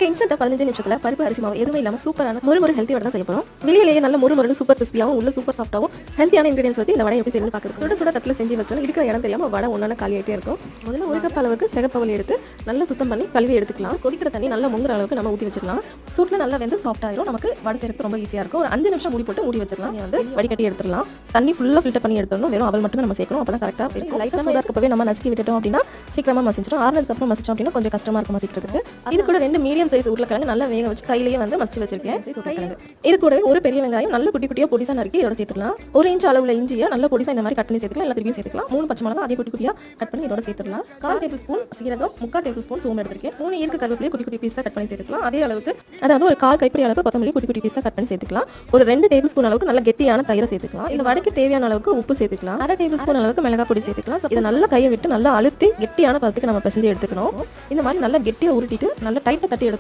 இன்ஸ்டன்ட்டா 15 நிமிஷத்துல பருப்பு அரிசி மாவு எதுவுமே இல்லாம சூப்பரான மொறு ஹெல்த்தி வடை தான் செய்ய போறோம். வெளியிலேயே நல்ல மொறு சூப்பர் கிறிஸ்பியாவும் உள்ள சூப்பர் சாஃப்ட்டாவும் ஹெல்த்தியான இன்கிரியன்ஸ் வச்சு இந்த வடை எப்படி செய்யணும்னு பார்க்குறது. சுட சுட தட்டில் செஞ்சு வச்சோம் இருக்கிற இடம் தெரியாம வடை ஒன்னொன்னு காலி ஆகிட்டே இருக்கும். முதல்ல 1 கப் அளவுக்கு சிகப்பவல் எடுத்து நல்லா சுத்தம் பண்ணி கழுவி எடுத்துக்கலாம். கொதிக்கிற தண்ணி நல்லா முங்குற அளவுக்கு நம்ம ஊற்றி வச்சிடலாம். சூட்டில் நல்லா வெந்து சாஃப்ட் ஆயிரும். நமக்கு வடை செய்யறது ரொம்ப ஈஸியா இருக்கும். ஒரு 5 நிமிஷம் மூடி போட்டு மூடி வச்சிடலாம். வந்து வடிகட்டி எடுத்துடலாம். தண்ணி ஃபுல்லா ஃபில்டர் பண்ணி எடுத்துடணும். வெறும் அவல் மட்டும் நம்ம சேர்க்கணும். அப்பதான் கரெக்டா இருக்கும். லைட்டா சூடா இருக்கப்பவே நம்ம நசுக்கி விட்டுட்டோம் அப்படின்னா சீக்கிரமா மசிச்சிடும். ஆறுனதுக்கு அப்புறம் மசிச்சோம் அப்படின்னா கொஞ்சம் கஷ்டமா இருக்கும் மசிக்கிறதுக்கு. இது கூட 2 மீடியம் சைஸ் உருளைக்கிழங்கு நல்லா வேக வச்சு கையிலேயே வந்து மசிச்சு வச்சிருக்கேன். இது கூட ஒரு பெரிய வெங்காயம் நல்ல குட்டி குட்டியா பொடிசா நறுக்கி இதோட சேர்த்துக்கலாம். 1 இன்ச் அளவுல இஞ்சியை நல்ல பொடிசா இந்த மாதிரி கட் பண்ணி சேர்த்துக்கலாம். எல்லா திருப்பியும் சேர்த்துக்கலாம். 3 பச்சை மிளகாய் அதே குட்டி குட்டியா கட் பண்ணி இதோட சேர்த்துக்கலாம். 1/4 டேபிள் ஸ்பூன் சீரகம், 3/4 டேபிள் ஸ்பூன் சோம்பு எடுத்துருக்கேன். 3 ஈர்க்கு கருவேப்பிலை குட்டி குட்டி பீஸா கட் பண்ணி சேர்த்துக்கலாம். அதே அளவுக்கு அதாவது ஒரு 1/4 கைப்பிடி அளவுக்கு கொத்தமல்லி குட்டி குட்டி பீஸா கட் பண்ணி சேர்த்துக்கலாம். ஒரு 2 டேபிள் ஸ்பூன் அளவுக்கு நல்ல கெட்டியான தயிரை சேர்த்துக்கலாம். இந்த வடைக்கு தேவையான அளவுக்கு உப்பு சேர்த்துக்கலாம். 1/2 டேபிள் ஸ்பூன் அளவுக்கு மிளகாய் பொடி சேர்த்துக்கலாம். இதை நல்லா கையை விட்டு நல்லா அழுத்தி கெட்டியான பதத்துக்கு நம்ம பிசைஞ்சு எடுத்துக்கணும். இந்த மாதிரி நல்லா கெட்டியா உருட்டிட்டு நல்லா டைட்டா தட்டி எடுத்து